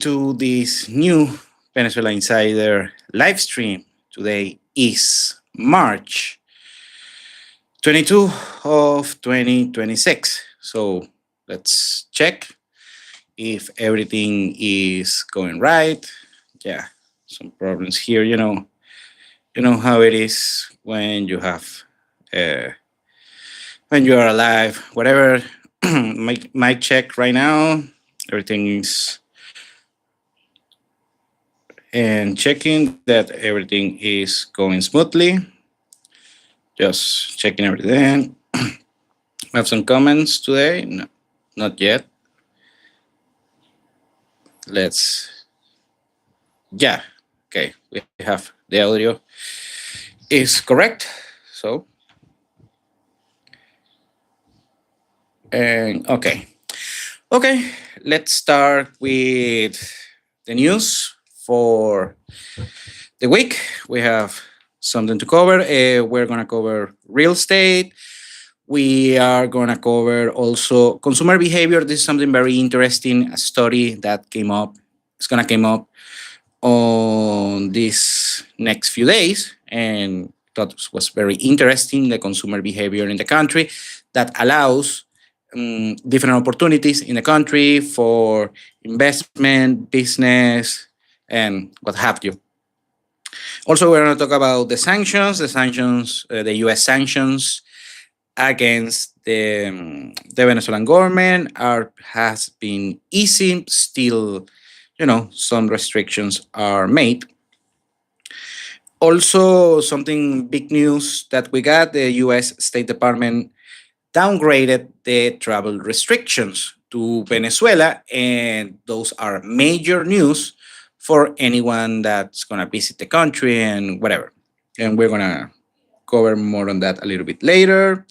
to this new Venezuela Insider live stream. Today is March 22 of 2026. So let's check if everything is going right. Yeah, some problems here, You know how it is when you have uh, when you are alive, whatever. Mic check right now. Everything is and checking that everything is going smoothly. Just checking everything. Have some comments today? No, not yet. Let's, yeah, okay. We have the audio is correct. So, and okay. Let's start with the news for the week. We have something to cover. We're gonna cover real estate. We are gonna cover also consumer behavior. This is something very interesting. A study that came up. It's gonna come up on these next few days, and that was very interesting. The consumer behavior in the country that allows different opportunities in the country for investment, business, and what have you. Also, we're going to talk about the U.S. sanctions against the Venezuelan government has been easing. Still, some restrictions are made. Also, something big news that we got: the U.S. State Department downgraded the travel restrictions to Venezuela, and those are major news for anyone that's gonna visit the country and whatever. And we're gonna cover more on that a little bit later.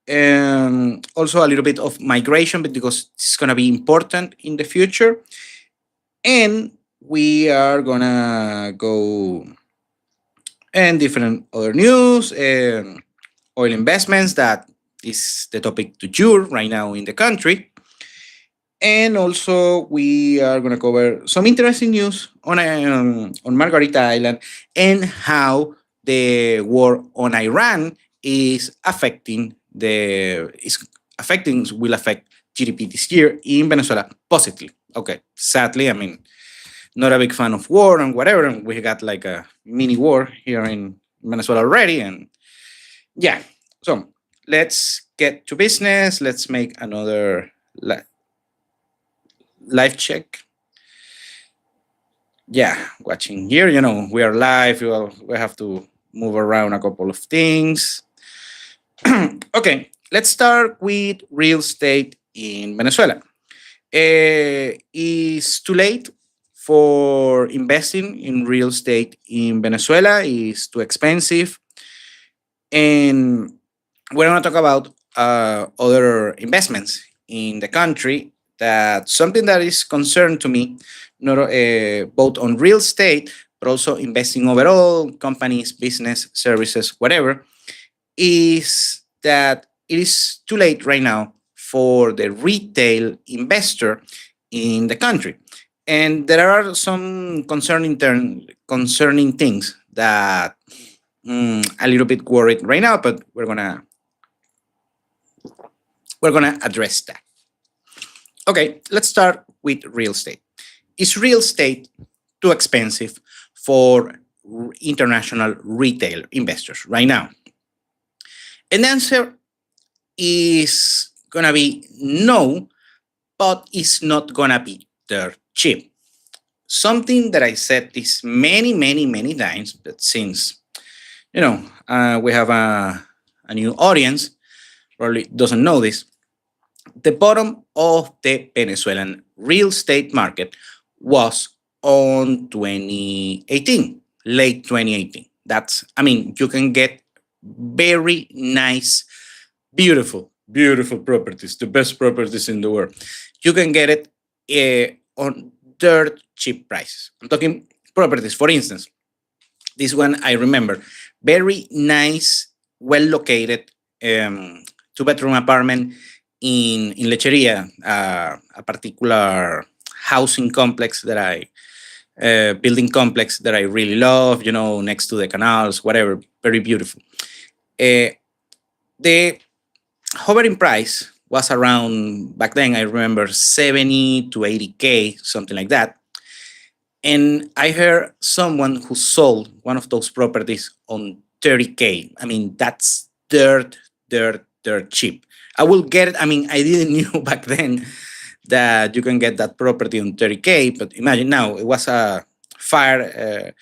And also a little bit of migration, but because it's gonna be important in the future. And we are gonna go and different other news and oil investments that is the topic du jour right now in the country. And also, we are going to cover some interesting news on Margarita Island and how the war on Iran is affecting will affect GDP this year in Venezuela positively. Okay, sadly, I mean, not a big fan of war and whatever. And we got like a mini war here in Venezuela already, and yeah. So let's get to business. Let's make another live check. Yeah, watching here, we are live. We have to move around a couple of things. Okay, let's start with real estate in Venezuela. It's too late for investing in real estate in Venezuela. It's too expensive. And we're going to talk about other investments in the country. That something that is concerned to me, not both on real estate but also investing overall, companies, business, services, whatever, is that it is too late right now for the retail investor in the country. And there are some concerning things that a little bit worried right now, but we're gonna address that. Okay, let's start with real estate. Is real estate too expensive for international retail investors right now? And the answer is gonna be no, but it's not gonna be dirt cheap. Something that I said this many times, but since we have a new audience, probably doesn't know this. The bottom of the Venezuelan real estate market was on 2018, late 2018. You can get very nice, beautiful properties, the best properties in the world. You can get it on dirt cheap prices. I'm talking properties, for instance. This one I remember, very nice, well located, two-bedroom apartment in Lecheria, a particular housing complex that building complex that I really love, next to the canals, whatever, very beautiful. Uh, the hovering price was around, back then, I remember 70 to 80K, something like that. And I heard someone who sold one of those properties on 30K. I mean, that's dirt cheap. I will get it. I mean, I didn't knew back then that you can get that property on 30K, but imagine now it was a fire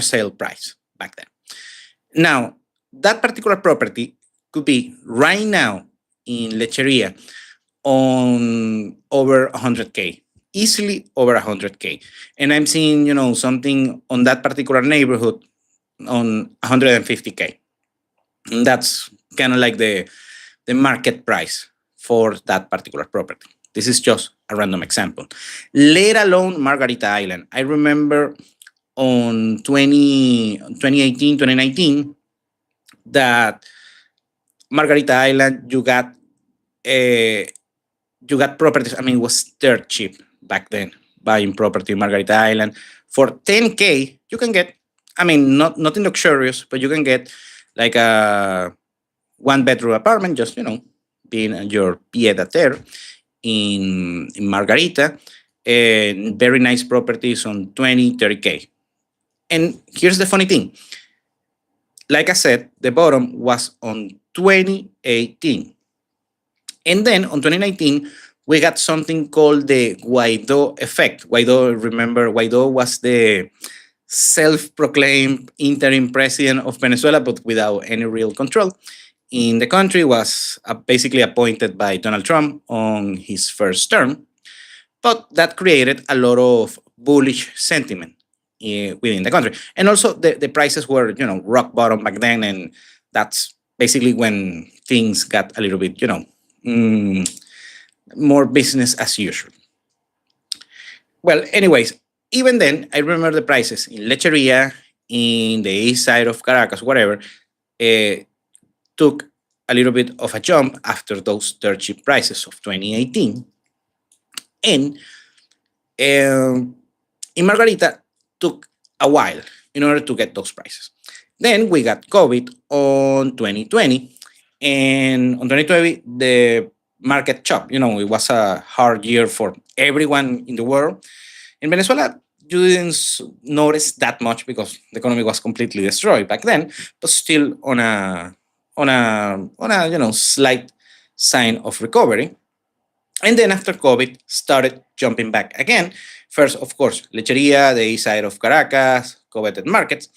sale price back then. Now, that particular property could be right now in Lecheria on over 100K, easily over 100K. And I'm seeing, something on that particular neighborhood on 150K. And that's kind of like the market price for that particular property. This is just a random example. Let alone Margarita Island. I remember on 2018, 2019, that Margarita Island, you got properties. I mean, it was dirt cheap back then, buying property in Margarita Island. For 10K, you can get, I mean, nothing luxurious, but you can get like a one bedroom apartment, just, being your pied a terre in Margarita, and very nice properties on 20, 30K. And here's the funny thing. Like I said, the bottom was on 2018. And then on 2019, we got something called the Guaido effect. Remember, Guaido was the self-proclaimed interim president of Venezuela, but without any real control in the country, was basically appointed by Donald Trump on his first term. But that created a lot of bullish sentiment within the country. And also the prices were, rock bottom back then. And that's basically when things got a little bit, more business as usual. Well, anyways, even then, I remember the prices in Lecheria, in the east side of Caracas, whatever, took a little bit of a jump after those dirt cheap prices of 2018. And in Margarita, took a while in order to get those prices. Then we got COVID on 2020. And on 2020, the market chopped. It was a hard year for everyone in the world. In Venezuela, you didn't notice that much because the economy was completely destroyed back then, but still on a slight sign of recovery. And then after COVID, started jumping back again. First, of course, Lecheria, the east side of Caracas, coveted markets.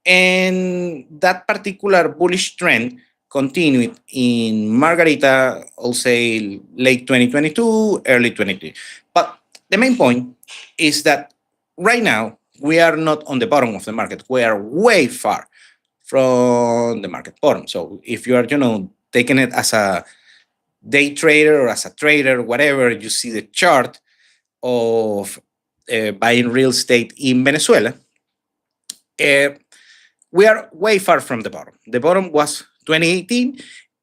And that particular bullish trend continued in Margarita, I'll say late 2022, early 2023. But the main point is that right now, we are not on the bottom of the market. We are way far from the market bottom. So if you are, taking it as a day trader or as a trader, whatever, you see the chart of buying real estate in Venezuela, we are way far from the bottom. The bottom was 2018,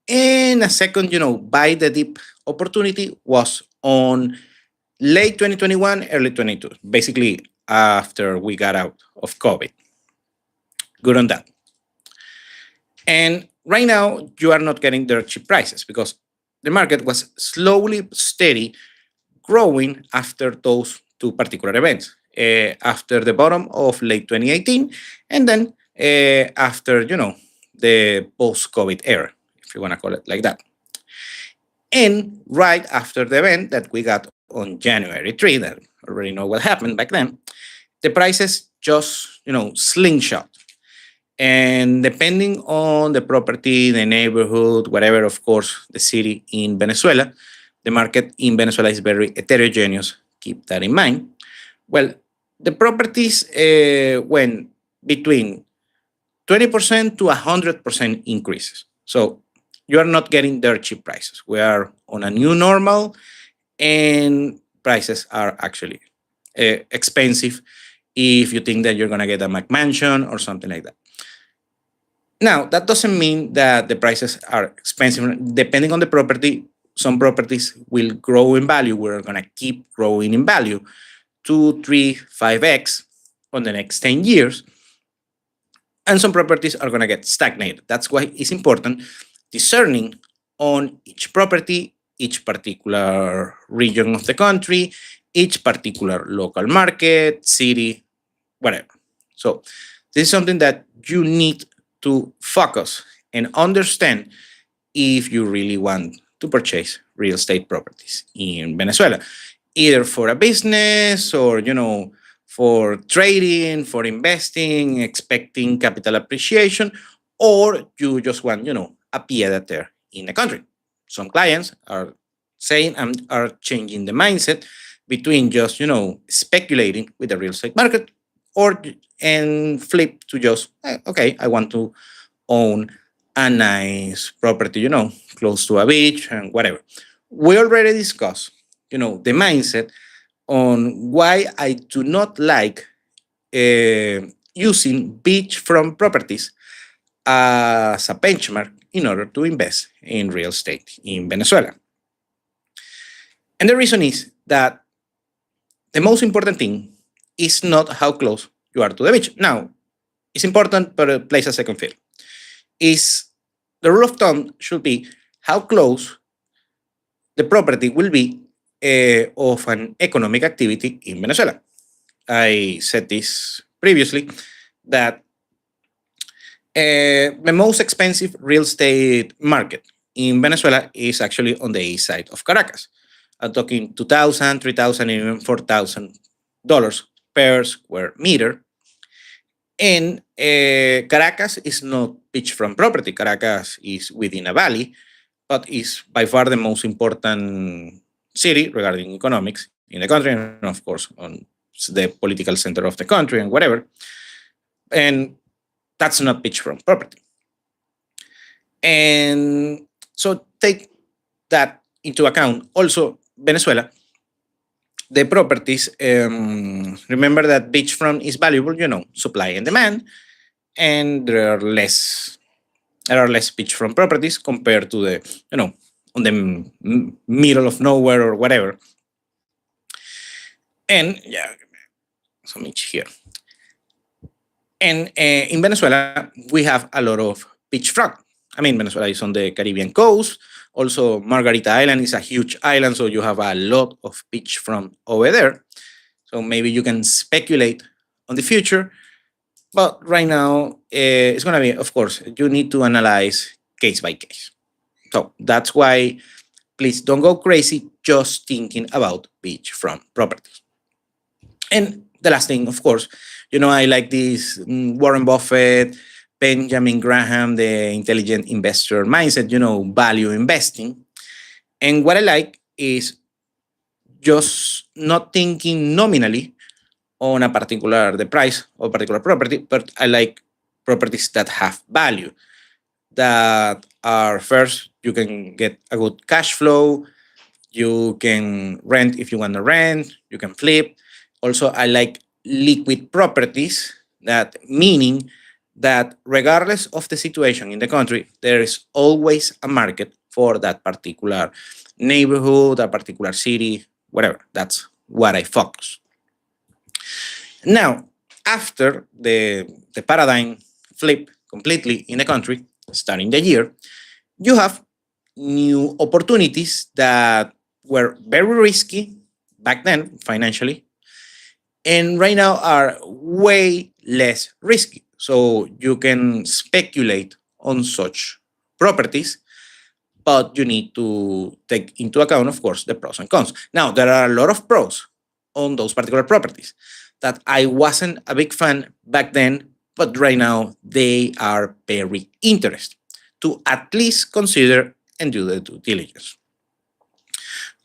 and a second, buy the dip opportunity was on late 2021, early 22, basically after we got out of COVID. Good on that. And right now, you are not getting their cheap prices because the market was slowly, steady, growing after those two particular events. After the bottom of late 2018, and then after, the post-COVID era, if you want to call it like that. And right after the event that we got on January 3, that already know what happened back then, the prices just, slingshot. And depending on the property, the neighborhood, whatever, of course, the city in Venezuela, the market in Venezuela is very heterogeneous. Keep that in mind. Well, the properties went between 20% to 100% increases. So you are not getting dirt cheap prices. We are on a new normal, and prices are actually expensive if you think that you're going to get a McMansion or something like that. Now, that doesn't mean that the prices are expensive. Depending on the property, some properties will grow in value. We're going to keep growing in value 2, 3, 5x on the next 10 years. And some properties are going to get stagnated. That's why it's important discerning on each property, each particular region of the country, each particular local market, city, whatever. So this is something that you need to focus and understand if you really want to purchase real estate properties in Venezuela, either for a business or, for trading, for investing, expecting capital appreciation, or you just want, a pied there in the country. Some clients are saying and are changing the mindset between just, speculating with the real estate market and flip to just, okay, I want to own a nice property, close to a beach and whatever. We already discussed, the mindset on why I do not like using beachfront properties as a benchmark in order to invest in real estate in Venezuela. And the reason is that the most important thing is not how close you are to the beach. Now, it's important, but it plays a second field. Is the rule of thumb should be how close the property will be of an economic activity in Venezuela. I said this previously, that the most expensive real estate market in Venezuela is actually on the east side of Caracas. I'm talking $2,000, $3,000, even $4,000 per square meter. And Caracas is not beachfront property. Caracas is within a valley, but is by far the most important city regarding economics in the country, and of course on the political center of the country and whatever. And that's not beachfront property. And so take that into account. Also, Venezuela, the properties, remember that beachfront is valuable, supply and demand, and there are less beachfront properties compared to the, on the middle of nowhere or whatever. And yeah, some image here. And in Venezuela, we have a lot of beachfront. I mean, Venezuela is on the Caribbean coast. Also, Margarita Island is a huge island, so you have a lot of beachfront over there. So maybe you can speculate on the future. But right now, it's going to be, of course, you need to analyze case by case. So that's why, please don't go crazy just thinking about beachfront properties. And the last thing, of course, I like this Warren Buffett, Benjamin Graham, the intelligent investor mindset, value investing. And what I like is just not thinking nominally on the price of a particular property, but I like properties that have value, that are first, you can get a good cash flow, you can rent if you want to rent, you can flip. Also, I like liquid properties, that meaning that regardless of the situation in the country, there is always a market for that particular neighborhood, a particular city, whatever. That's what I focus. Now, after the paradigm flip completely in the country, starting the year, you have new opportunities that were very risky back then financially, and right now are way less risky. So you can speculate on such properties, but you need to take into account, of course, the pros and cons. Now, there are a lot of pros on those particular properties that I wasn't a big fan back then, but right now they are very interesting to at least consider and do the due diligence.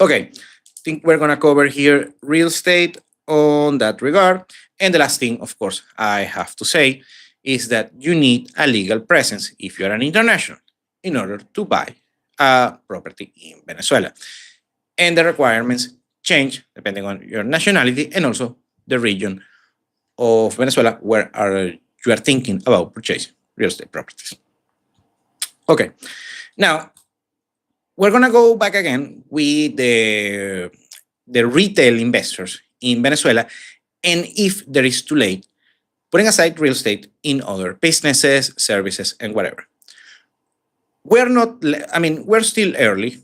Okay, I think we're going to cover here real estate on that regard. And the last thing, of course, I have to say is that you need a legal presence if you're an international in order to buy a property in Venezuela. And the requirements change depending on your nationality and also the region of Venezuela where you are thinking about purchasing real estate properties. Okay, now we're gonna go back again with the retail investors in Venezuela, and if there is too late, putting aside real estate in other businesses, services, and whatever. We're not, I mean, we're still early,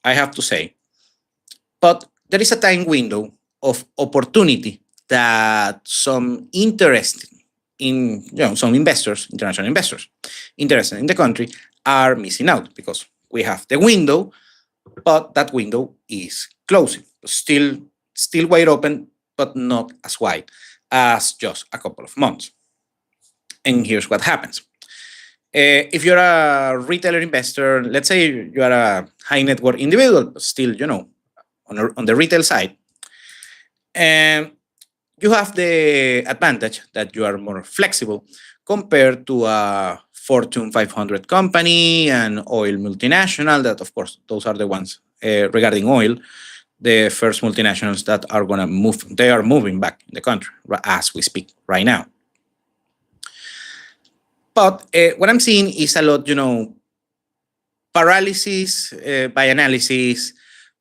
I have to say, but there is a time window of opportunity that some interest in, some investors, international investors interested in the country are missing out because we have the window, but that window is closing. Still wide open, but not as wide as just a couple of months. And here's what happens. If you're a retailer investor, let's say you are a high net worth individual, but still, on the retail side, and you have the advantage that you are more flexible compared to a Fortune 500 company and oil multinational. That, of course, those are the ones regarding oil, the first multinationals that are going to move. They are moving back in the country as we speak right now. But what I'm seeing is a lot, paralysis by analysis,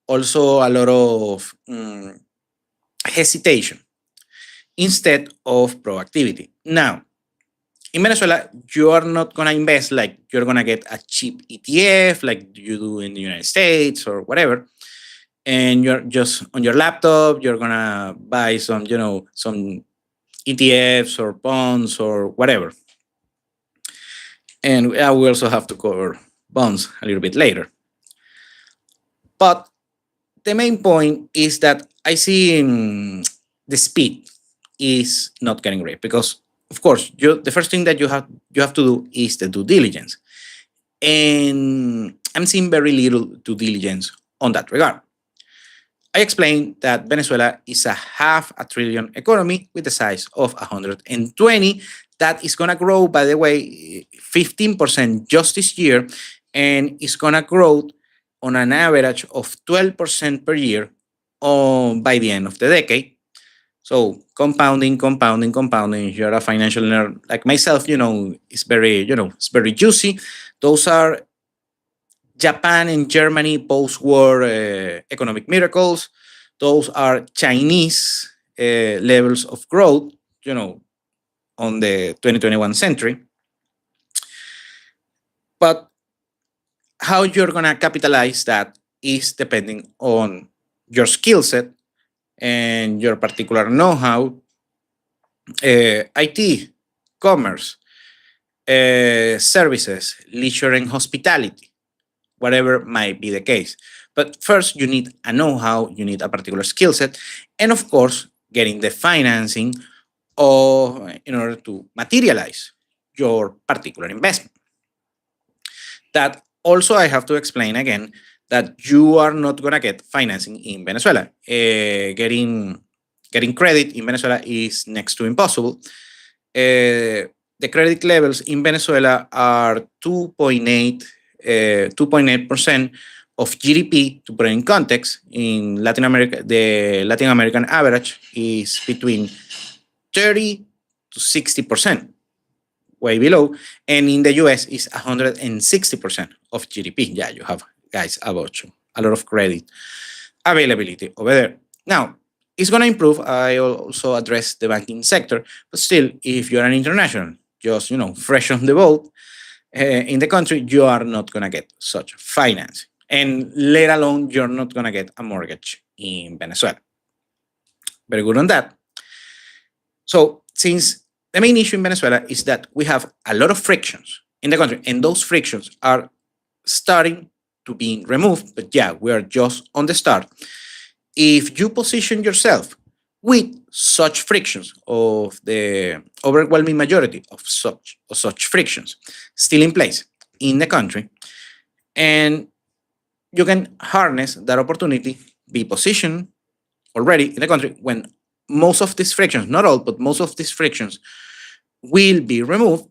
also a lot of hesitation instead of proactivity. Now, in Venezuela, you are not going to invest like you're going to get a cheap ETF like you do in the United States or whatever. And you're just on your laptop, you're going to buy some, some ETFs or bonds or whatever. And we also have to cover bonds a little bit later. But the main point is that I see the speed is not getting ready because, of course, the first thing that you have to do is the due diligence, and I'm seeing very little due diligence on that regard. I explained that Venezuela is a $500 billion economy with the size of 120 that is going to grow, by the way, 15% just this year, and is going to grow on an average of 12% per year by the end of the decade. So compounding. If you're a financial nerd like myself, it's very juicy. Those are Japan and Germany post-war economic miracles. Those are Chinese levels of growth, on the 2021 century. But how you're going to capitalize that is depending on your skill set and your particular know-how, IT, commerce, services, leisure and hospitality, whatever might be the case. But first, you need a know-how, you need a particular skill set, and of course, getting the financing in order to materialize your particular investment. That also, I have to explain again that you are not going to get financing in Venezuela. Getting credit in Venezuela is next to impossible. The credit levels in Venezuela are 2.8% of GDP. To put it in context, in Latin America, the Latin American average is between 30 to 60%, way below. And in the US, is 160% of GDP. Yeah, you have, guys, about you, a lot of credit availability over there. Now, it's going to improve. I also address the banking sector, but still, if you're an international, just, fresh on the boat in the country, you are not going to get such finance. And let alone, you're not going to get a mortgage in Venezuela. Very good on that. So since the main issue in Venezuela is that we have a lot of frictions in the country, and those frictions are starting to be removed, but yeah, we are just on the start. If you position yourself with such frictions, of the overwhelming majority of such frictions still in place in the country, and you can harness that opportunity, be positioned already in the country when most of these frictions, not all, but most of these frictions will be removed,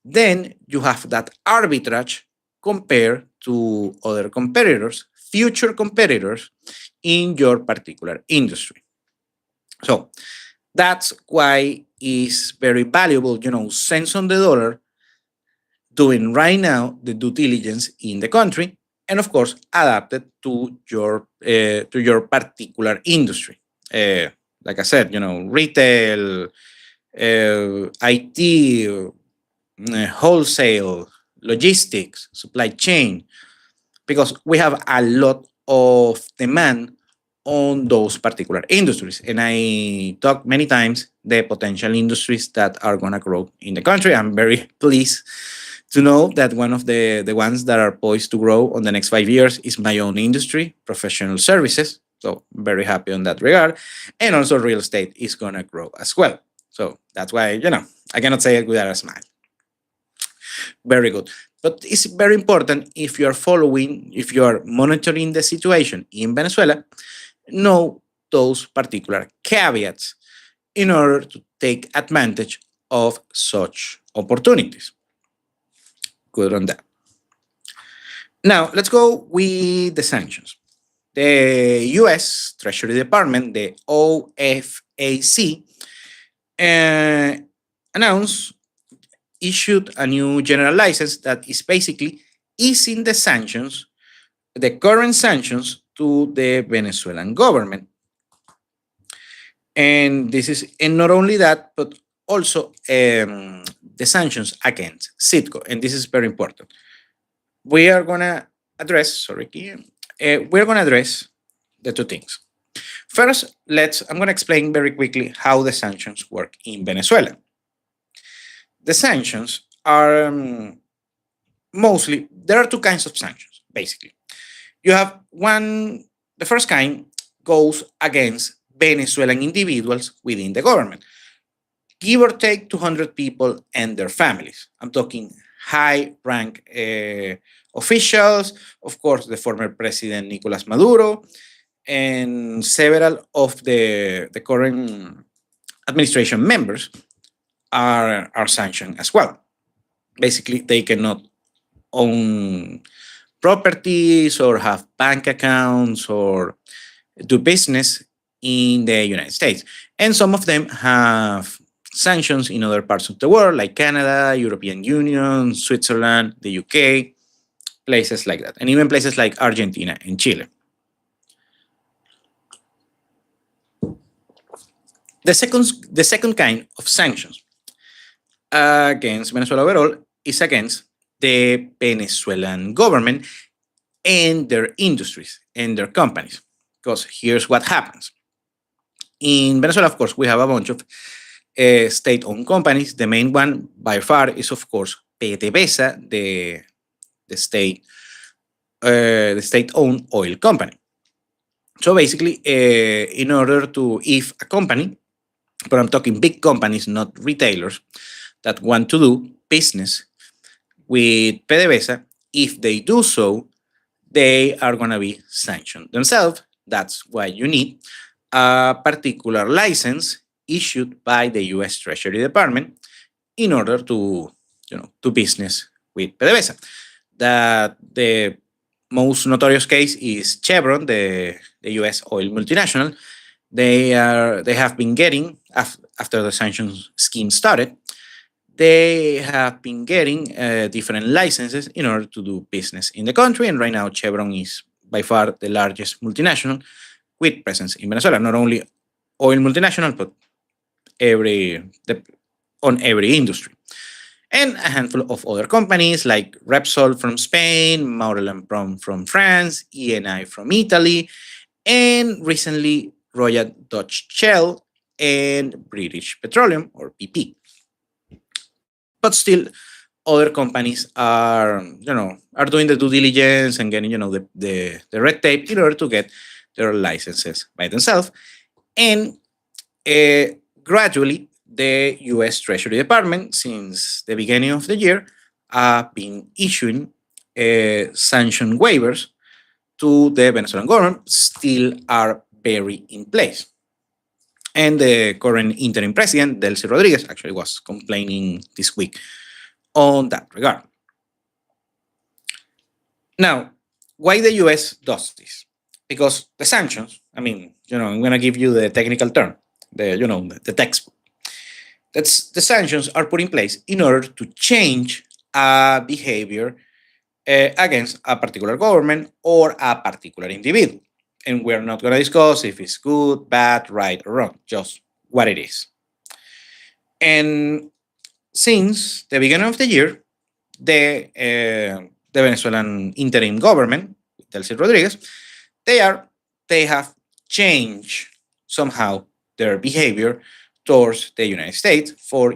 then you have that arbitrage compared to other competitors, future competitors in your particular industry. So that's why it's very valuable, cents on the dollar, doing right now the due diligence in the country and of course adapted to your particular industry. Like I said, retail, IT, wholesale, logistics, supply chain, because we have a lot of demand on those particular industries. And I talked many times the potential industries that are going to grow in the country. I'm very pleased to know that one of the ones that are poised to grow on the next 5 years is my own industry, professional services. So very happy on that regard. And also real estate is going to grow as well. So that's why, I cannot say it without a smile. Very good. But it's very important, if you are following, if you are monitoring the situation in Venezuela, know those particular caveats in order to take advantage of such opportunities. Good on that. Now, let's go with the sanctions. The US Treasury Department, the OFAC, announced, issued a new general license that is basically easing the sanctions, the current sanctions, to the Venezuelan government. And this is, and not only that, but also the sanctions against Citgo. And this is very important. We are going to address, we're going to address the two things. First, I'm going to explain very quickly how the sanctions work in Venezuela. The sanctions are mostly, there are two kinds of sanctions, basically. You have the first kind goes against Venezuelan individuals within the government, give or take 200 people and their families. I'm talking high rank officials, of course, the former president Nicolas Maduro, and several of the current administration members are sanctioned as well. Basically, they cannot own properties or have bank accounts or do business in the United States. And some of them have sanctions in other parts of the world, like Canada, European Union, Switzerland, the UK, places like that, and even places like Argentina and Chile. The second kind of sanctions against Venezuela overall is against the Venezuelan government and their industries and their companies. Because here's what happens. In Venezuela, of course, we have a bunch of state-owned companies. The main one by far is, of course, PDVSA, the state-owned oil company. So basically, in order to, if a company, but I'm talking big companies, not retailers, that want to do business with PDVSA, if they do so, they are going to be sanctioned themselves. That's why you need a particular license issued by the U.S. Treasury Department in order to, do business with PDVSA. The most notorious case is Chevron, the U.S. oil multinational. They have been getting, after the sanctions scheme started, they have been getting different licenses in order to do business in the country. And right now, Chevron is by far the largest multinational with presence in Venezuela. Not only oil multinational, but on every industry. And a handful of other companies like Repsol from Spain, Maurel & Prom from France, Eni from Italy, and recently Royal Dutch Shell and British Petroleum, or BP. But still, other companies are doing the due diligence and getting, the red tape in order to get their licenses by themselves. And gradually, the U.S. Treasury Department, since the beginning of the year, have been issuing sanction waivers to the Venezuelan government, still are very in place. And the current interim president, Delcy Rodriguez, actually was complaining this week on that regard. Now, why the US does this? Because the sanctions, I'm going to give you the technical term, the textbook. The sanctions are put in place in order to change a behavior against a particular government or a particular individual. And we're not going to discuss if it's good, bad, right, or wrong, just what it is. And since the beginning of the year, the Venezuelan interim government, Delcy Rodriguez, they are they have changed somehow their behavior towards the United States for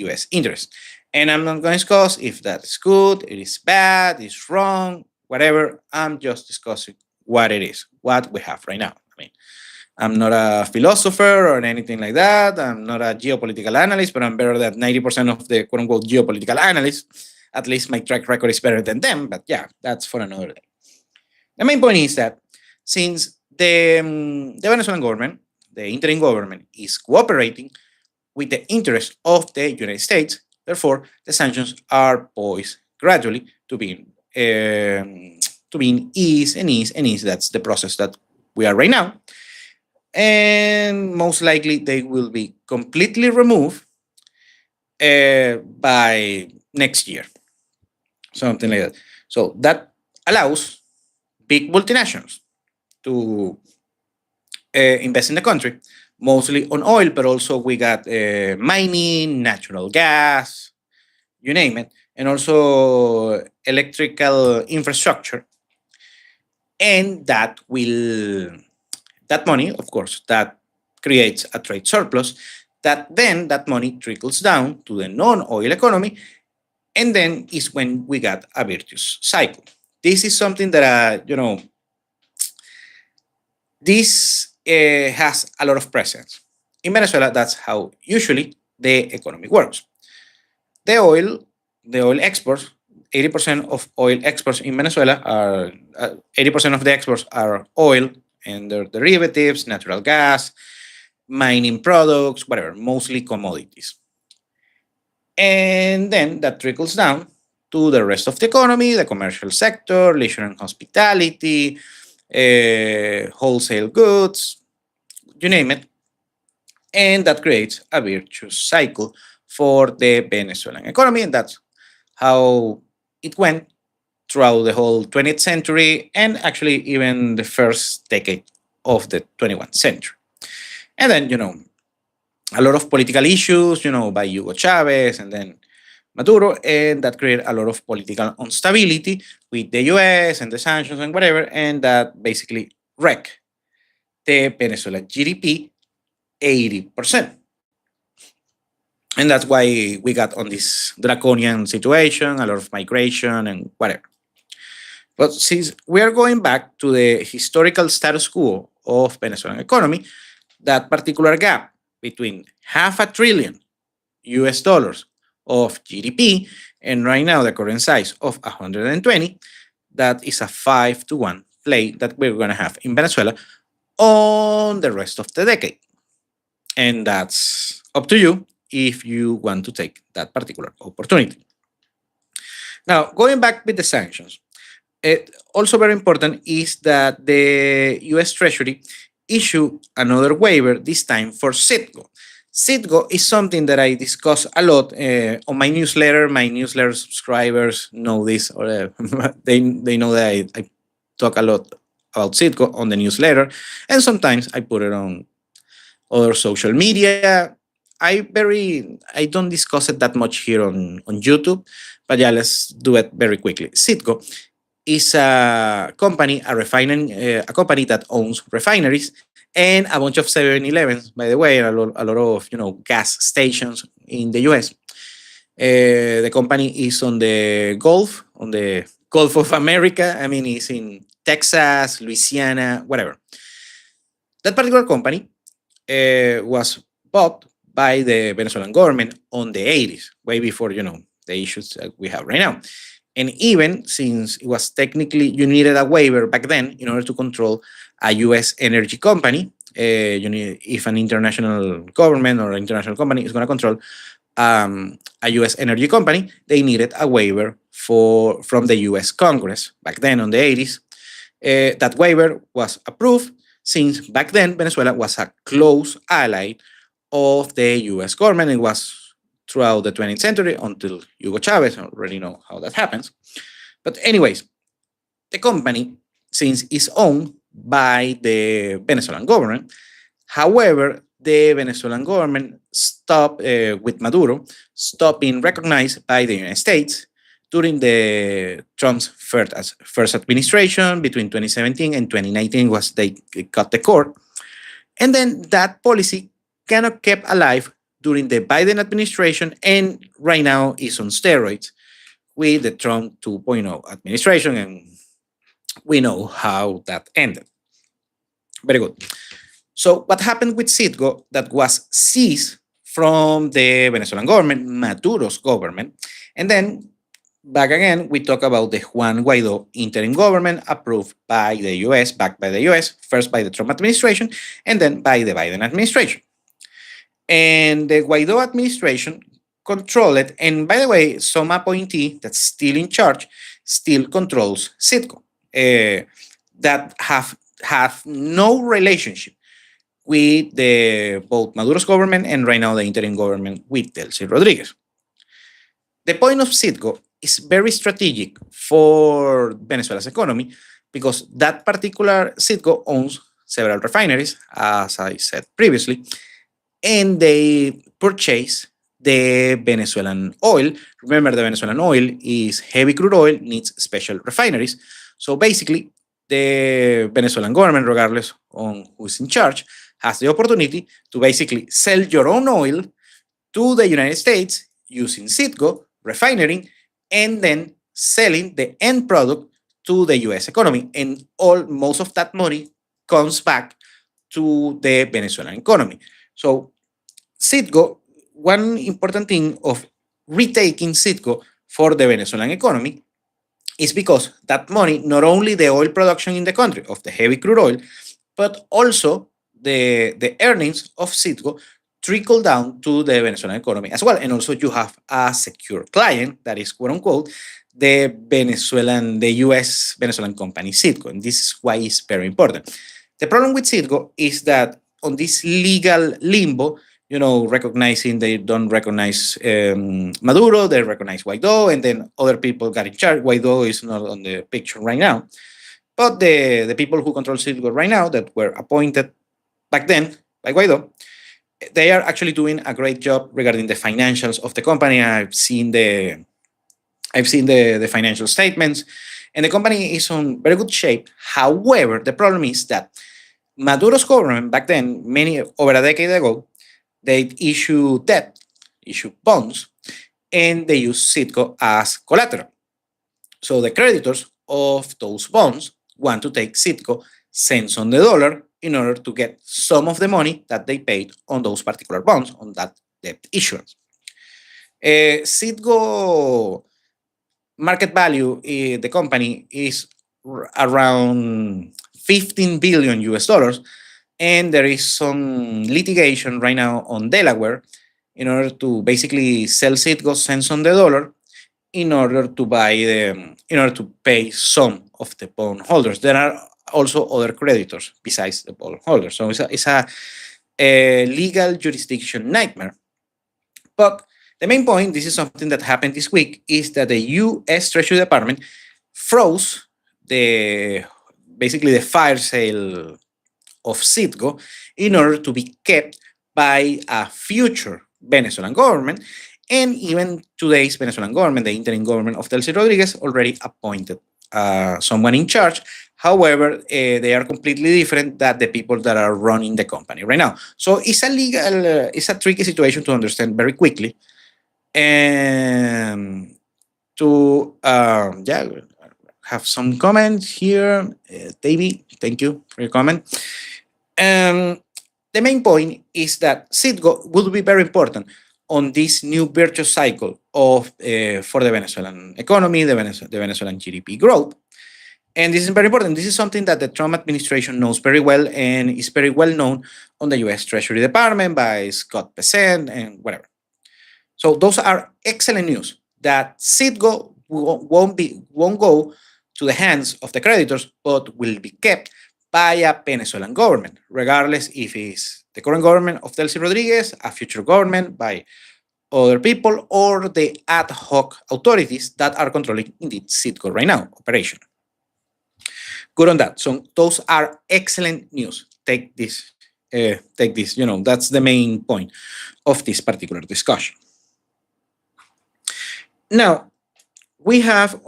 U.S. interests. And I'm not going to discuss if that's good, it is bad, it's wrong, whatever. I'm just discussing what it is, what we have right now. I mean, I'm not a philosopher or anything like that. I'm not a geopolitical analyst, but I'm better than 90% of the quote unquote geopolitical analysts. At least my track record is better than them. But yeah, that's for another day. The main point is that since the Venezuelan government, the interim government, is cooperating with the interests of the United States, therefore the sanctions are poised gradually to be ease and ease and ease. That's the process that we are right now, and most likely they will be completely removed by next year, something like that. So that allows big multinationals to invest in the country, mostly on oil, but also we got mining, natural gas, you name it, and also electrical infrastructure. And that money, of course, that creates a trade surplus, that money trickles down to the non-oil economy, and then is when we got a virtuous cycle. This is something that this has a lot of presence in Venezuela. That's how usually the economy works. The oil, the oil exports, 80% of oil exports in Venezuela are 80% of the exports are oil and their derivatives, natural gas, mining products, whatever, mostly commodities. And then that trickles down to the rest of the economy, the commercial sector, leisure and hospitality, wholesale goods, you name it. And that creates a virtuous cycle for the Venezuelan economy. And that's how it went throughout the whole 20th century and actually even the first decade of the 21st century. And then, a lot of political issues, by Hugo Chavez and then Maduro, and that created a lot of political instability with the US and the sanctions and whatever, and that basically wrecked the Venezuelan GDP 80%. And that's why we got on this draconian situation, a lot of migration and whatever. But since we are going back to the historical status quo of Venezuelan economy, that particular gap between half a trillion US dollars of GDP and right now the current size of 120, that is a 5-1 play that we're going to have in Venezuela on the rest of the decade. And that's up to you if you want to take that particular opportunity. Now, going back with the sanctions, also very important is that the US Treasury issue another waiver, this time for Citgo. Citgo is something that I discuss a lot on my newsletter. My newsletter subscribers know this, or they know that I talk a lot about Citgo on the newsletter, and sometimes I put it on other social media. I don't discuss it that much here on YouTube, but yeah, let's do it very quickly. Citgo is a company, a company that owns refineries and a bunch of 7-Elevens, by the way, and a lot of gas stations in the US. The company is on the Gulf of America. I mean, it's in Texas, Louisiana, whatever. That particular company was bought by the Venezuelan government on the 80s, way before the issues that we have right now. And even since it was technically, you needed a waiver back then in order to control a U.S. energy company. If an international government or international company is going to control a U.S. energy company, they needed a waiver from the U.S. Congress back then on the 80s. That waiver was approved since back then Venezuela was a close ally of the U.S. government. It was throughout the 20th century until Hugo Chavez. I already know how that happens. But anyways, the company, since is owned by the Venezuelan government, however, the Venezuelan government stopped with Maduro, stopped being recognized by the United States during the Trump's first administration between 2017 and 2019 was they cut the cord. And then that policy cannot kept alive during the Biden administration and right now is on steroids with the Trump 2.0 administration. And we know how that ended. Very good. So what happened with Citgo that was seized from the Venezuelan government, Maduro's government, and then back again, we talk about the Juan Guaido interim government approved by the US, backed by the US, first by the Trump administration, and then by the Biden administration. And the Guaido administration controlled it. And by the way, some appointee that's still in charge still controls Citgo, that have no relationship with the both Maduro's government and right now the interim government with Delcy Rodriguez. The point of Citgo is very strategic for Venezuela's economy because that particular Citgo owns several refineries, as I said previously, and they purchase the Venezuelan oil. Remember, the Venezuelan oil is heavy crude oil, needs special refineries. So basically, the Venezuelan government, regardless on who's in charge, has the opportunity to basically sell your own oil to the United States using Citgo, refinery, and then selling the end product to the US economy. And most of that money comes back to the Venezuelan economy. So Citgo, one important thing of retaking Citgo for the Venezuelan economy is because that money, not only the oil production in the country of the heavy crude oil, but also the earnings of Citgo trickle down to the Venezuelan economy as well. And also you have a secure client that is quote unquote the US Venezuelan company Citgo. And this is why it's very important. The problem with Citgo is that on this legal limbo, recognizing they don't recognize Maduro, they recognize Guaido, and then other people got in charge. Guaido is not on the picture right now. But the people who control Citgo right now that were appointed back then by Guaido, they are actually doing a great job regarding the financials of the company. I've seen the financial statements, and the company is on very good shape. However, the problem is that Maduro's government back then, over a decade ago, they issue debt, issue bonds, and they use Citgo as collateral. So the creditors of those bonds want to take Citgo cents on the dollar in order to get some of the money that they paid on those particular bonds, on that debt issuance. Citgo market value, the company is around 15 billion US dollars, and there is some litigation right now on Delaware in order to basically sell Citgo cents on the dollar in order to pay some of the bond holders. There are also other creditors besides the bond holders. So it's a legal jurisdiction nightmare. But the main point, this is something that happened this week, is that the U.S. Treasury Department froze basically the fire sale of Citgo in order to be kept by a future Venezuelan government. And even today's Venezuelan government, the interim government of Delcy Rodriguez, already appointed someone in charge. However, they are completely different than the people that are running the company right now. So it's a tricky situation to understand very quickly. And to have some comments here. David, thank you for your comment. The main point is that Citgo will be very important on this new virtuous cycle for the Venezuelan economy, the Venezuelan GDP growth. And this is very important. This is something that the Trump administration knows very well and is very well known on the US Treasury Department by Scott Bessent and whatever. So those are excellent news that Citgo won't go to the hands of the creditors, but will be kept by a Venezuelan government, regardless if it's the current government of Delcy Rodriguez, a future government by other people or the ad hoc authorities that are controlling indeed Citgo right now operation. Good on that. So those are excellent news. Take this. Take this. That's the main point of this particular discussion. Now, we had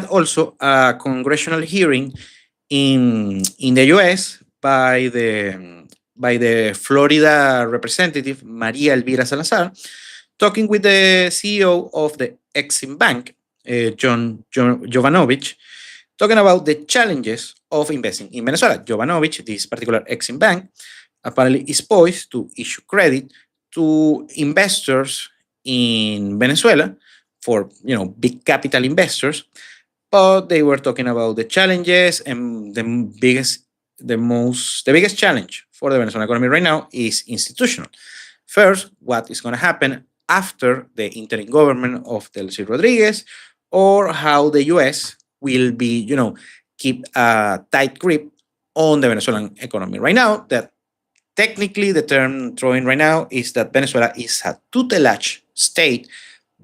also a congressional hearing in the U.S. by the Florida representative Maria Elvira Salazar, talking with the CEO of the Exim Bank, John Jovanovich, talking about the challenges of investing in Venezuela. Jovanovich, this particular Exim Bank, apparently is poised to issue credit to investors in Venezuela for big capital investors, but they were talking about the challenges, and the biggest challenge for the Venezuelan economy right now is institutional. First, what is going to happen after the interim government of Delcy Rodriguez, or how the U.S. will be, keep a tight grip on the Venezuelan economy right now. That technically the term throwing right now is that Venezuela is a tutelage state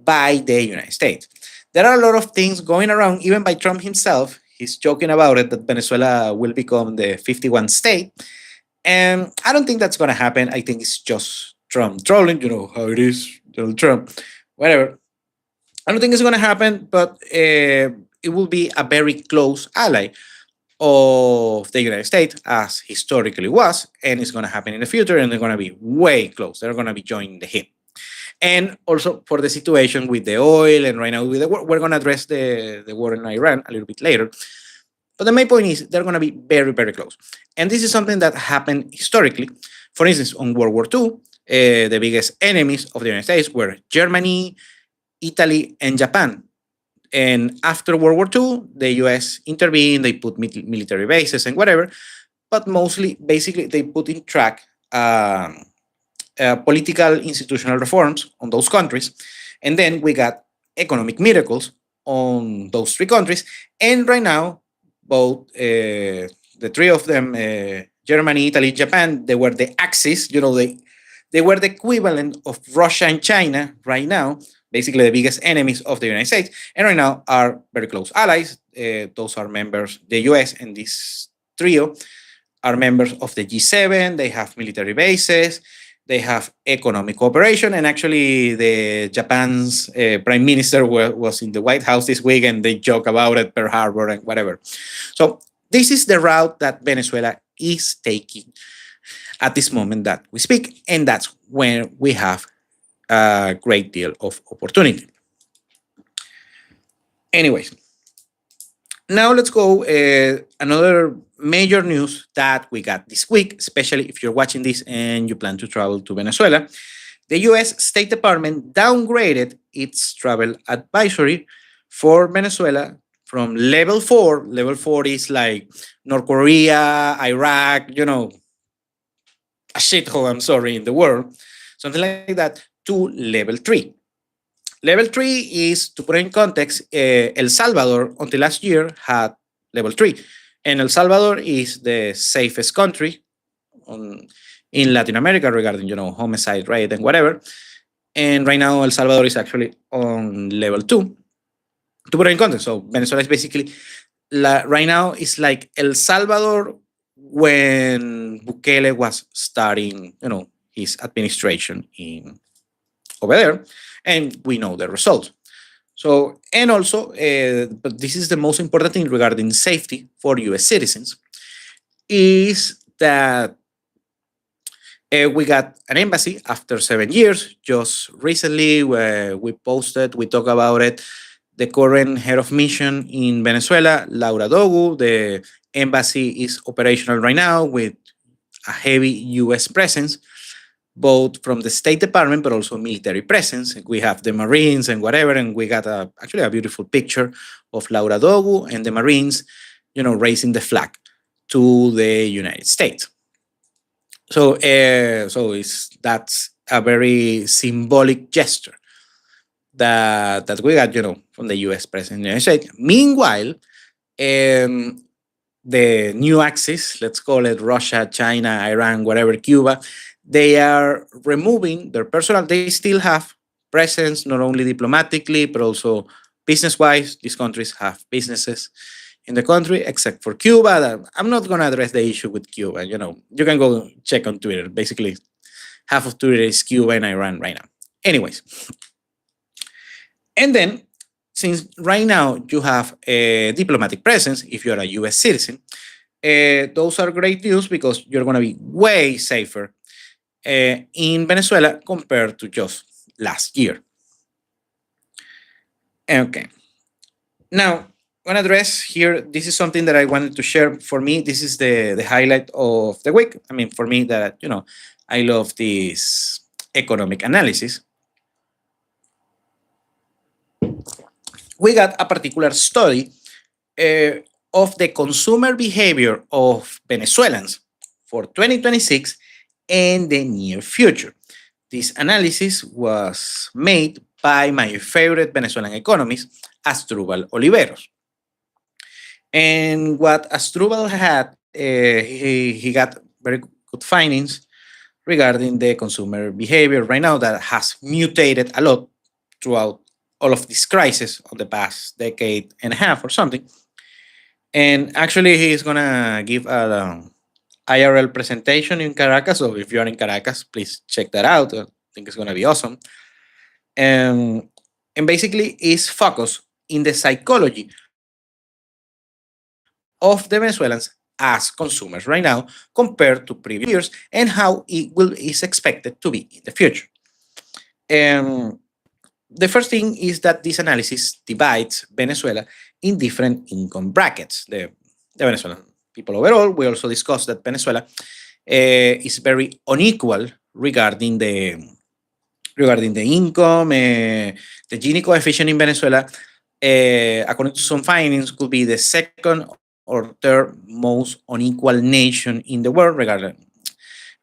by the United States. There are a lot of things going around, even by Trump himself. He's joking about it, that Venezuela will become the 51st state. And I don't think that's going to happen. I think it's just Trump trolling, how it is, Donald Trump, whatever. I don't think it's going to happen, but it will be a very close ally of the United States, as historically was, and it's going to happen in the future, and they're going to be way close. They're going to be joining the hip. And also for the situation with the oil, and right now with the war, we're going to address the war in Iran a little bit later. But the main point is they're going to be very, very close. And this is something that happened historically. For instance, on World War II, the biggest enemies of the United States were Germany, Italy, and Japan. And after World War II, the US intervened, they put military bases and whatever, but mostly, basically, they put in track political institutional reforms on those countries. And then we got economic miracles on those three countries. And right now, both the three of them, Germany, Italy, Japan, they were the axis, they were the equivalent of Russia and China right now, basically the biggest enemies of the United States, and right now are very close allies. Those are members, the US and this trio are members of the G7. They have military bases, they have economic cooperation, and actually the Japan's prime minister was in the White House this week, and they joke about it, Pearl Harbor and whatever. So this is the route that Venezuela is taking at this moment that we speak, and that's when we have a great deal of opportunity. Anyways, now let's go another major news that we got this week, especially if you're watching this and you plan to travel to Venezuela. The US State Department downgraded its travel advisory for Venezuela from level 4. Level 4 is like North Korea, Iraq, a shithole, I'm sorry, in the world, something like that, to level 3. Level 3 is, to put it in context, El Salvador until last year had level 3. And El Salvador is the safest country in Latin America regarding, homicide rate and whatever. And right now, El Salvador is actually on level 2. To put it in context, so Venezuela is basically, right now, it's like El Salvador when Bukele was starting, his administration over there, and we know the results. So, and also, but this is the most important thing regarding safety for US citizens, is that we got an embassy after 7 years. Just recently, we talked about it, the current head of mission in Venezuela, Laura Dogu. The embassy is operational right now with a heavy US presence, both from the State Department, but also military presence. We have the Marines and whatever, and we got actually a beautiful picture of Laura Dogu and the Marines, raising the flag to the United States. So, that's a very symbolic gesture that we got, from the U.S. president in the United States. Meanwhile, the new axis, let's call it Russia, China, Iran, whatever, Cuba, they are removing their personnel. They still have presence, not only diplomatically, but also business-wise. These countries have businesses in the country, except for Cuba. I'm not going to address the issue with Cuba. You can go check on Twitter. Basically, half of Twitter is Cuba and Iran right now. Anyways, and then since right now you have a diplomatic presence, if you're a US citizen, those are great news because you're going to be way safer in Venezuela compared to just last year. Okay. Now, I'm going to address here, this is something that I wanted to share. For me, this is the highlight of the week. I mean, for me that, I love this economic analysis. We got a particular study of the consumer behavior of Venezuelans for 2026 and the near future. This analysis was made by my favorite Venezuelan economist, Asdrúbal Oliveros. And what Asdrúbal had, he got very good findings regarding the consumer behavior right now that has mutated a lot throughout all of this crisis of the past decade and a half or something. And actually, he's gonna give a IRL presentation in Caracas. So if you're in Caracas, please check that out. I think it's gonna be awesome. And basically, is focused in the psychology of the Venezuelans as consumers right now compared to previous years and how it is expected to be in the future. The first thing is that this analysis divides Venezuela in different income brackets. The Venezuelan people overall. We also discussed that Venezuela is very unequal regarding the income. The Gini coefficient in Venezuela, according to some findings, could be the second or third most unequal nation in the world regarding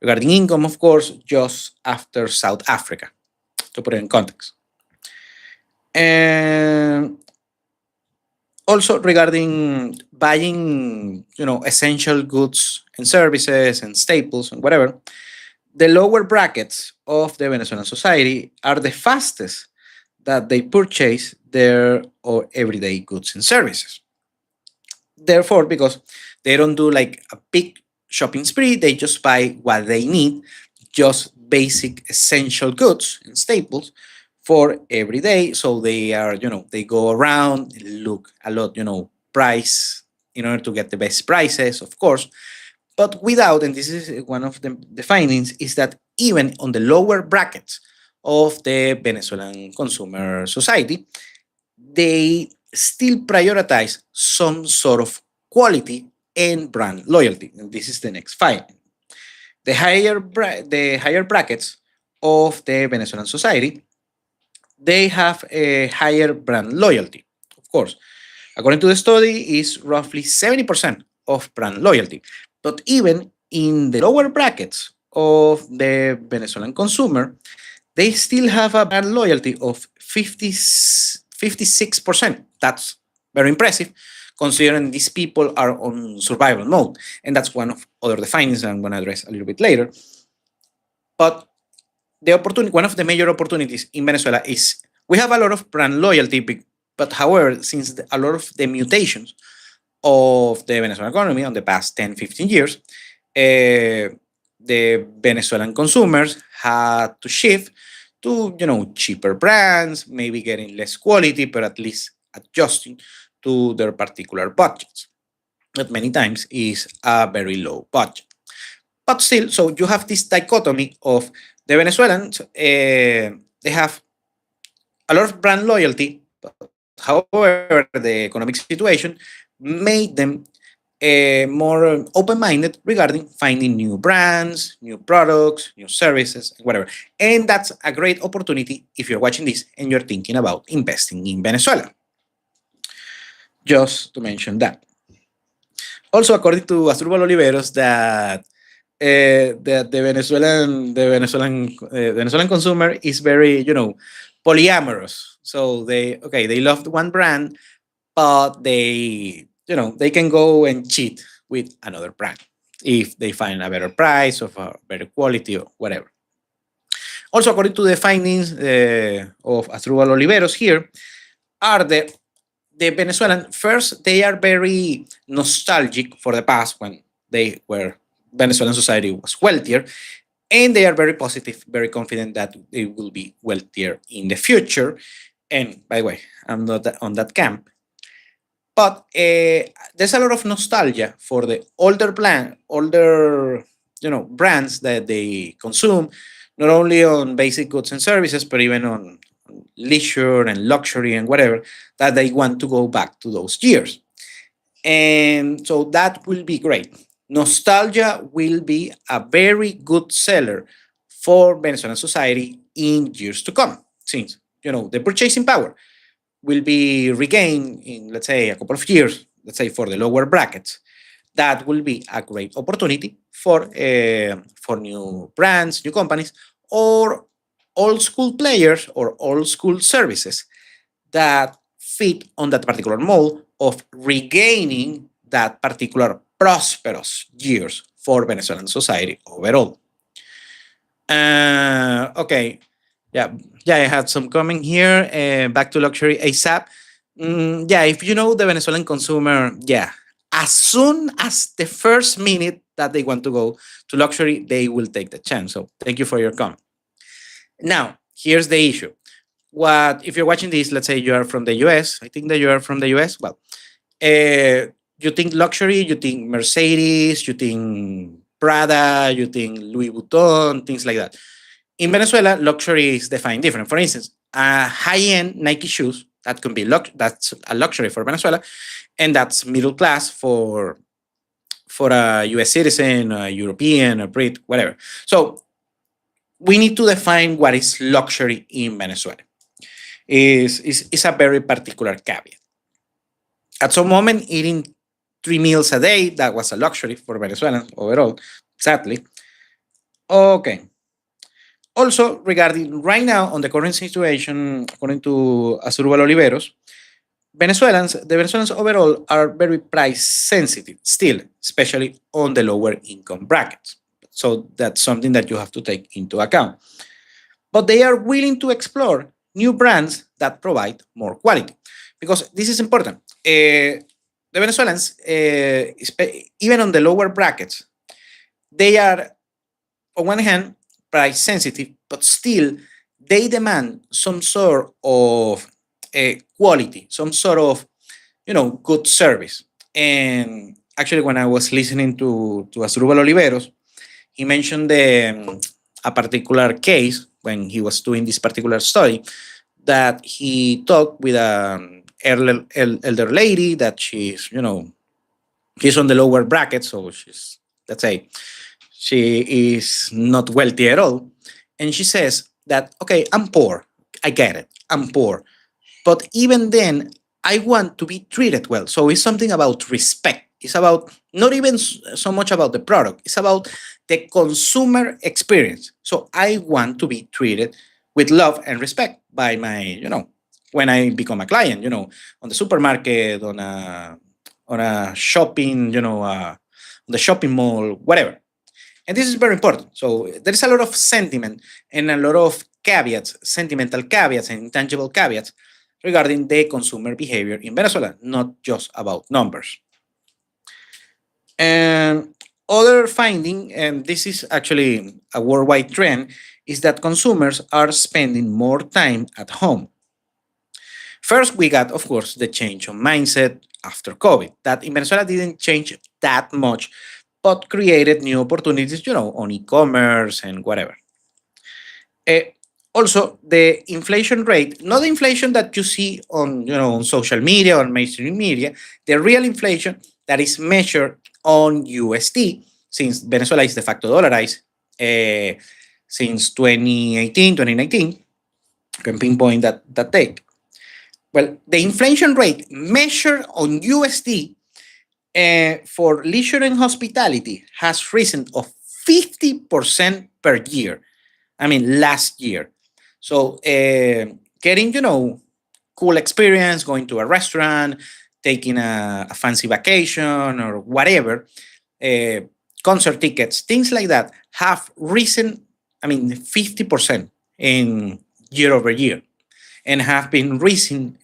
income, of course, just after South Africa, to put it in context. And also regarding buying, essential goods and services and staples and whatever, the lower brackets of the Venezuelan society are the fastest that they purchase their or everyday goods and services. Therefore, because they don't do like a big shopping spree, they just buy what they need, just basic essential goods and staples for every day. So they are, they go around, look a lot, price in order to get the best prices, of course. But without, and this is one of the findings, is that even on the lower brackets of the Venezuelan consumer society, they still prioritize some sort of quality and brand loyalty. And this is the next finding. The higher brackets of the Venezuelan society, they have a higher brand loyalty, of course. According to the study, is roughly 70% of brand loyalty. But even in the lower brackets of the Venezuelan consumer, they still have a brand loyalty of 56%. That's very impressive, considering these people are on survival mode. And that's one of other findings I'm going to address a little bit later. But one of the major opportunities in Venezuela is we have a lot of brand loyalty, but however, since a lot of the mutations of the Venezuelan economy on the past 10, 15 years, the Venezuelan consumers had to shift to, cheaper brands, maybe getting less quality, but at least adjusting to their particular budgets. That many times is a very low budget. But still, so you have this dichotomy of the Venezuelans, they have a lot of brand loyalty, but however, the economic situation made them more open-minded regarding finding new brands, new products, new services, whatever. And that's a great opportunity if you're watching this and you're thinking about investing in Venezuela. Just to mention that. Also, according to Asdrúbal Oliveros, that the Venezuelan consumer is very, polyamorous. So they loved one brand, but they can go and cheat with another brand if they find a better price or a better quality or whatever. Also, according to the findings of Asdrúbal Oliveros here, are the Venezuelan, first, they are very nostalgic for the past when they were Venezuelan society was wealthier, and they are very positive, very confident that they will be wealthier in the future. And by the way, I'm not on that camp, but there's a lot of nostalgia for the older brands that they consume, not only on basic goods and services, but even on leisure and luxury and whatever, that they want to go back to those years. And so that will be great. Nostalgia will be a very good seller for Venezuelan society in years to come, since the purchasing power will be regained in, let's say, a couple of years, let's say for the lower brackets. That will be a great opportunity for new brands, new companies, or old school players or old school services that fit on that particular mold of regaining that particular prosperous years for Venezuelan society overall. Okay, yeah, I had some comment here. Back to luxury ASAP. Yeah, if you know the Venezuelan consumer, yeah, as soon as the first minute that they want to go to luxury, they will take the chance. So thank you for your comment. Now, here's the issue. What if you're watching this? Let's say you are from the US. I think that you are from the US. Well, you think luxury, you think Mercedes, you think Prada, you think Louis Vuitton, things like that. In Venezuela, luxury is defined different. For instance, high-end Nike shoes that can be that's a luxury for Venezuela, and that's middle class for a U.S. citizen, a European, a Brit, whatever. So we need to define what is luxury in Venezuela. Is a very particular caveat. At some moment, eating 3 meals a day, that was a luxury for Venezuelans overall, sadly. Okay. Also, regarding right now on the current situation, according to Asdrúbal Oliveros, the Venezuelans overall are very price sensitive still, especially on the lower income brackets. So that's something that you have to take into account. But they are willing to explore new brands that provide more quality, because this is important. The Venezuelans, even on the lower brackets, they are, on one hand, price sensitive, but still they demand some sort of quality, some sort of good service. And actually, when I was listening to Asdrúbal Oliveros, he mentioned a particular case when he was doing this particular study, that he talked with an elder lady that she's on the lower bracket, so she's, let's say, she is not wealthy at all. And she says that, okay, I'm poor. I get it. I'm poor. But even then, I want to be treated well. So it's something about respect. It's about not even so much about the product. It's about the consumer experience. So I want to be treated with love and respect by my, when I become a client, on the supermarket, on a shopping, on the shopping mall, whatever. And this is very important. So there is a lot of sentiment and a lot of caveats, sentimental caveats and intangible caveats regarding the consumer behavior in Venezuela, not just about numbers. And other finding, and this is actually a worldwide trend, is that consumers are spending more time at home. First, we got, of course, the change of mindset after COVID. That in Venezuela didn't change that much, but created new opportunities, on e-commerce and whatever. Also, the inflation rate, not the inflation that you see on social media or mainstream media, the real inflation that is measured on USD, since Venezuela is de facto dollarized since 2018, 2019, can pinpoint that date. Well, the inflation rate measured on USD for leisure and hospitality has risen of 50% per year. I mean, last year. So getting, cool experience, going to a restaurant, taking a fancy vacation or whatever, concert tickets, things like that have risen, 50% in year over year and have been rising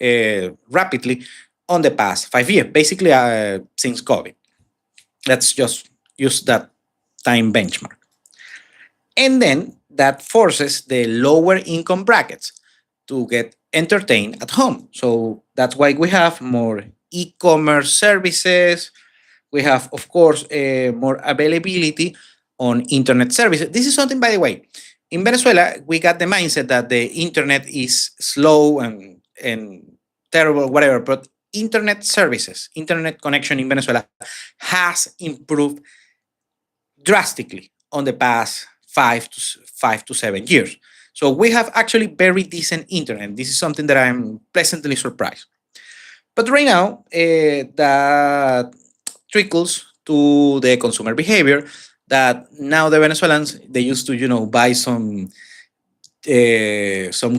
rapidly on the past 5 years, basically since COVID. Let's just use that time benchmark. And then that forces the lower income brackets to get entertained at home. So that's why we have more e-commerce services. We have, of course, more availability on internet services. This is something, by the way, in Venezuela, we got the mindset that the internet is slow and terrible, whatever. But internet services, internet connection in Venezuela has improved drastically on the past 5 to 7 years. So we have actually very decent internet. This is something that I'm pleasantly surprised. But right now, that trickles to the consumer behavior. That now the Venezuelans, they used to buy some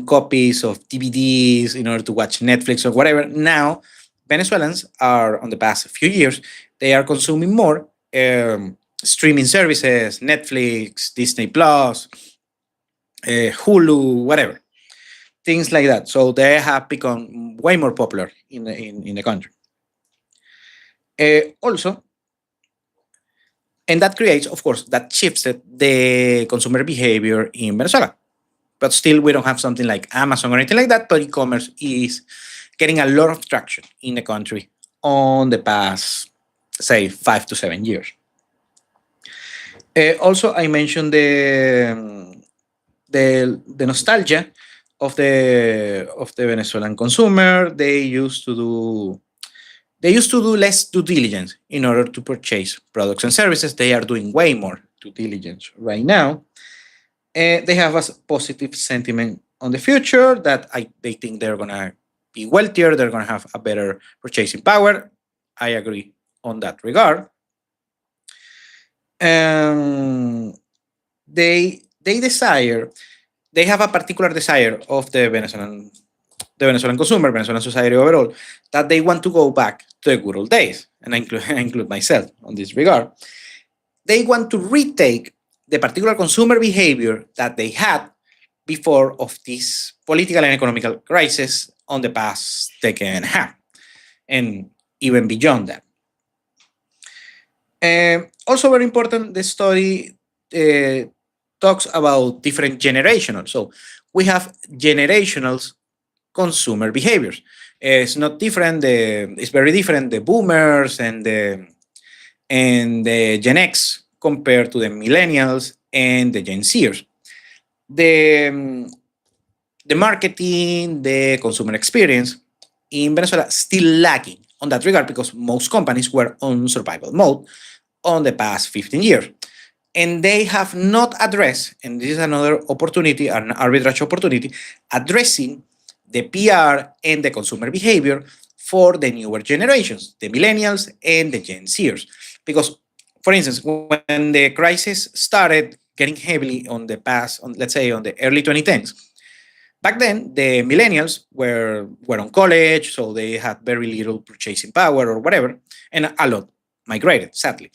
copies of DVDs in order to watch Netflix or whatever. Now Venezuelans are, on the past few years, they are consuming more streaming services, Netflix, Disney Plus, Hulu, whatever, things like that. So they have become way more popular in the country. Also, and that creates, of course, that shifts the consumer behavior in Venezuela. But still, we don't have something like Amazon or anything like that. But e-commerce is getting a lot of traction in the country on the past, say, 5 to 7 years. Also, I mentioned the nostalgia of the Venezuelan consumer. They used to do less due diligence in order to purchase products and services. They are doing way more due diligence right now. They have a positive sentiment on the future that they think they're gonna be wealthier. They're gonna have a better purchasing power. I agree on that regard. They have a particular desire of the Venezuelan consumer, Venezuelan society overall, that they want to go back to the good old days, and I include myself on this regard. They want to retake the particular consumer behavior that they had before of this political and economical crisis on the past decade and a half, and even beyond that. Also very important, the study talks about different generational. So we have generational consumer behaviors. It's not different. It's very different. The boomers and the Gen X compared to the millennials and the Gen Zers. The marketing, the consumer experience in Venezuela still lagging on that regard because most companies were on survival mode on the past 15 years. And they have not addressed, and this is another opportunity, an arbitrage opportunity, addressing the PR and the consumer behavior for the newer generations, the millennials and the Gen Zers. Because, for instance, when the crisis started getting heavily on the past, let's say on the early 2010s, back then the millennials were on college, so they had very little purchasing power or whatever, and a lot migrated, sadly.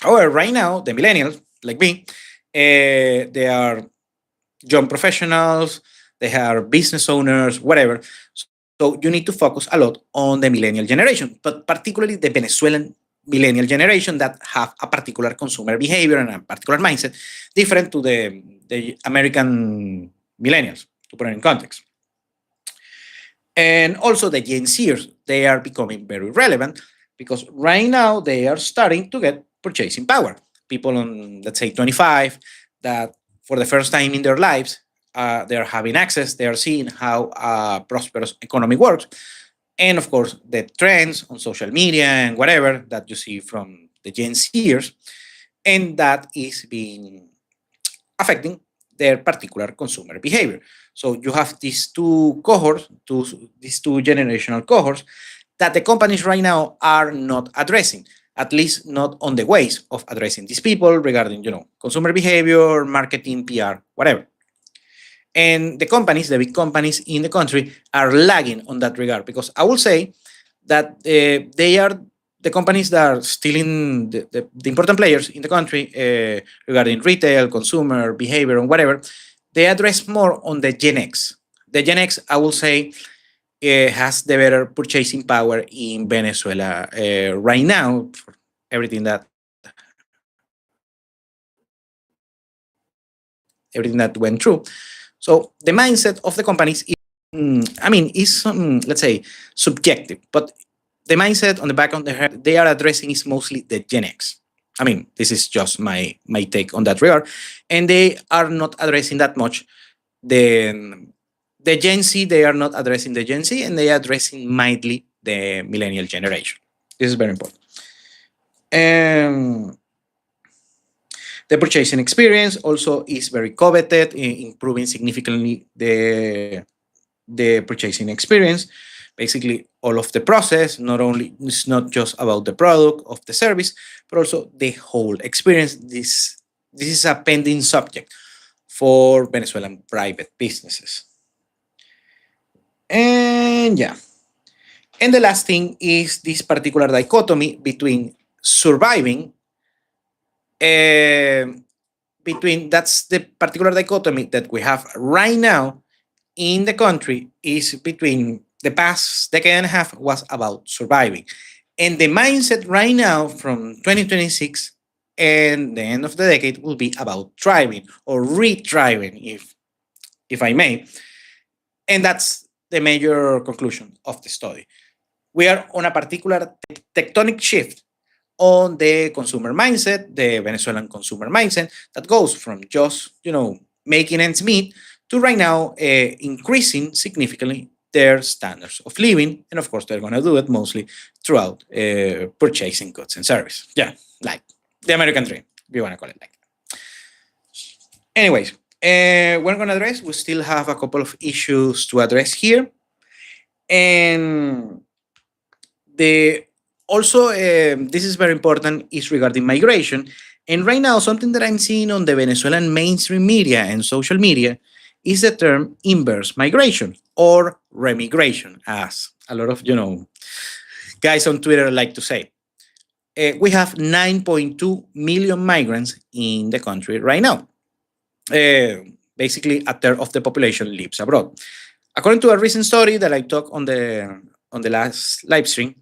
However, right now, the millennials, like me, they are young professionals, they are business owners, whatever. So you need to focus a lot on the millennial generation, but particularly the Venezuelan millennial generation that have a particular consumer behavior and a particular mindset different to the American millennials, to put it in context. And also the Gen Zers, they are becoming very relevant because right now they are starting to get purchasing power. People on, let's say, 25 that for the first time in their lives, they are having access, they are seeing how a prosperous economy works. And of course, the trends on social media and whatever that you see from the Gen Zers, and that is being affecting their particular consumer behavior. So you have these two cohorts, these two generational cohorts that the companies right now are not addressing, at least not on the ways of addressing these people regarding, consumer behavior, marketing, PR, whatever. And the companies, the big companies in the country, are lagging on that regard because I will say that they are the companies that are still in the important players in the country regarding retail, consumer behavior, and whatever. they address more on the Gen X. The Gen X, I will say, has the better purchasing power in Venezuela right now for everything that went through. So the mindset of the companies is, let's say, subjective, but the mindset on the back of their head they are addressing is mostly the Gen X. I mean, this is just my take on that regard, and they are not addressing that much the Gen Z. They are not addressing the Gen Z, and they are addressing mildly the millennial generation. This is very important. The purchasing experience also is very coveted, improving significantly the purchasing experience. Basically, all of the process, not only it's not just about the product of the service, but also the whole experience. This is a pending subject for Venezuelan private businesses. And yeah. And the last thing is this particular dichotomy between surviving that's the particular dichotomy that we have right now in the country is between the past decade and a half was about surviving. And the mindset right now from 2026 and the end of the decade will be about thriving or re-thriving, if I may. And that's the major conclusion of the study. We are on a particular tectonic shift on the consumer mindset, the Venezuelan consumer mindset that goes from just, making ends meet to right now increasing significantly their standards of living. And of course, they're going to do it mostly throughout purchasing goods and service. Yeah, like the American dream, if you want to call it like that. Anyways, we're going to address, we still have a couple of issues to address here. And the also, this is very important, is regarding migration. And right now, something that I'm seeing on the Venezuelan mainstream media and social media is the term inverse migration or remigration, as a lot of, guys on Twitter like to say. We have 9.2 million migrants in the country right now. Basically, a third of the population lives abroad. According to a recent study that I talked on the last live stream,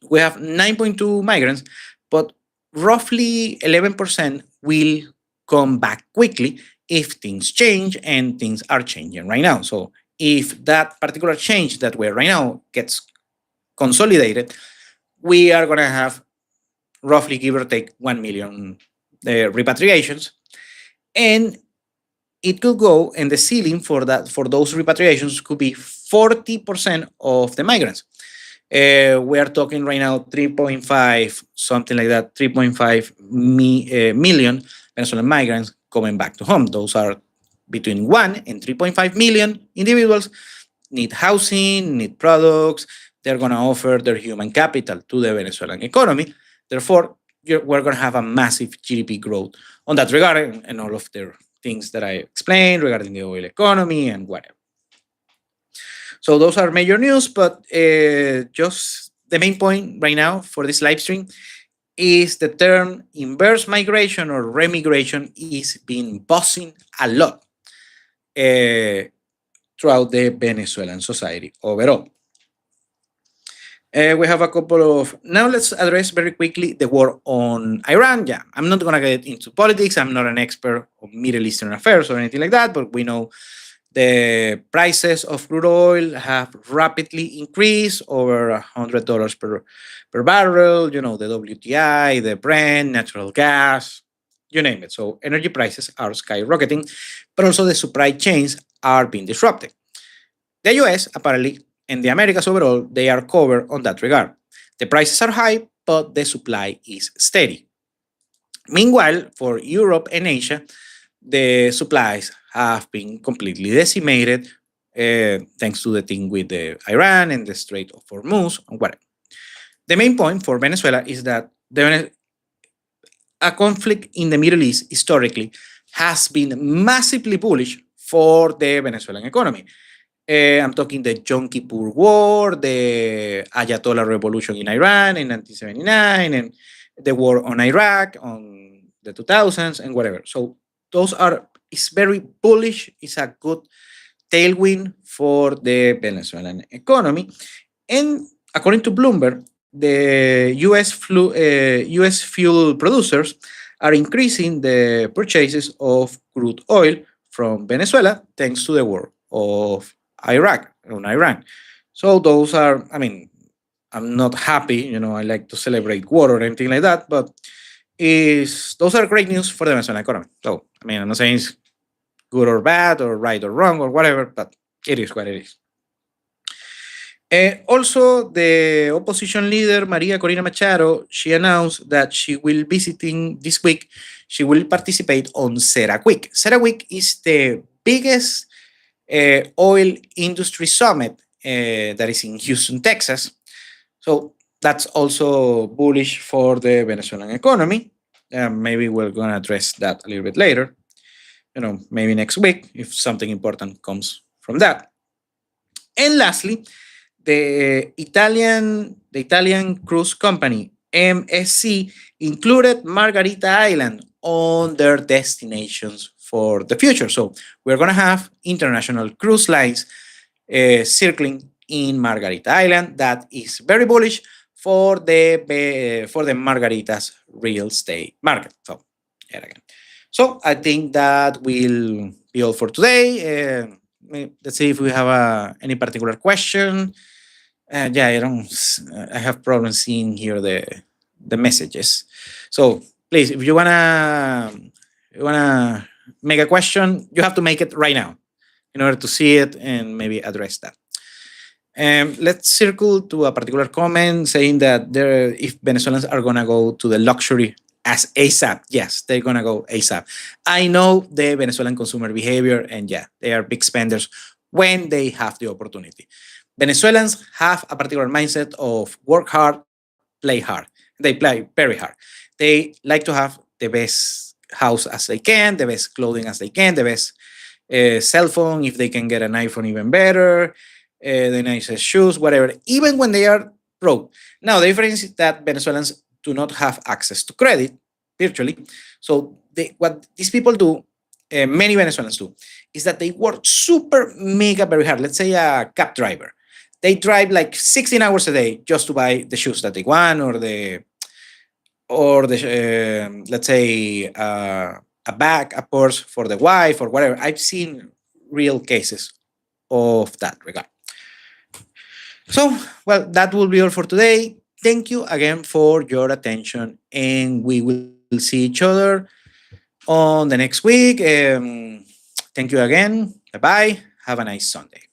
we have 9.2 migrants, but roughly 11% will come back quickly if things change, and things are changing right now. So if that particular change that we're right now gets consolidated, we are going to have roughly, give or take, 1 million repatriations. And it could go, and the ceiling for those repatriations could be 40% of the migrants. We are talking right now 3.5, something like that, 3.5 million Venezuelan migrants coming back to home. Those are between 1 and 3.5 million individuals need housing, need products. They're going to offer their human capital to the Venezuelan economy. Therefore, we're going to have a massive GDP growth on that regard, and all of the things that I explained regarding the oil economy and whatever. So those are major news, but just the main point right now for this live stream is the term inverse migration or remigration is being buzzing a lot throughout the Venezuelan society overall. We have a couple of, now let's address very quickly the war on Iran. Yeah, I'm not going to get into politics. I'm not an expert on Middle Eastern affairs or anything like that, but we know the prices of crude oil have rapidly increased over $100 per barrel. The WTI, the Brent, natural gas, you name it. So energy prices are skyrocketing, but also the supply chains are being disrupted. The US, apparently, and the Americas overall, they are covered on that regard. The prices are high, but the supply is steady. Meanwhile, for Europe and Asia, the supplies have been completely decimated thanks to the thing with the Iran and the Strait of Hormuz and whatever. The main point for Venezuela is that a conflict in the Middle East historically has been massively bullish for the Venezuelan economy. I'm talking the Yom Kippur War, the Ayatollah Revolution in Iran in 1979, and the war on Iraq on the 2000s and whatever. So those are is very bullish. It's a good tailwind for the Venezuelan economy. And according to Bloomberg, the US fuel producers are increasing the purchases of crude oil from Venezuela thanks to the war of Iraq on Iran. So those are, I mean, I'm not happy, I like to celebrate war or anything like that, but is those are great news for the Venezuelan economy. So I mean, I'm not saying it's good or bad or right or wrong or whatever, but it is what it is. Also, the opposition leader, Maria Corina Machado, she announced that she will visiting this week. She will participate on CERAWeek. CERAWeek is the biggest oil industry summit that is in Houston, Texas. So that's also bullish for the Venezuelan economy. Maybe we're going to address that a little bit later. Maybe next week if something important comes from that. And lastly, the Italian cruise company MSC included Margarita Island on their destinations for the future. So we're going to have international cruise lines circling in Margarita Island. That is very bullish for the Margaritas real estate market. So, yeah, again. So I think that will be all for today. Let's see if we have any particular question. Yeah, I have problems seeing here the messages. So please, if you wanna make a question, you have to make it right now in order to see it and maybe address that. Let's circle to a particular comment saying that if Venezuelans are gonna go to the luxury as ASAP. Yes, they're gonna go ASAP. I know the Venezuelan consumer behavior, and yeah, they are big spenders when they have the opportunity. Venezuelans have a particular mindset of work hard, play hard. They play very hard. They like to have the best house as they can, the best clothing as they can, the best cell phone, if they can get an iPhone, even better, the nicest shoes, whatever, even when they are broke. Now, the difference is that Venezuelans do not have access to credit virtually. So what these people do, many Venezuelans do, is that they work super mega very hard. Let's say a cab driver. They drive like 16 hours a day just to buy the shoes that they want, or the let's say a bag, a purse for the wife or whatever. I've seen real cases of that regard. So, well, that will be all for today. Thank you again for your attention, and we will see each other on the next week. Thank you again. Bye bye. Have a nice Sunday.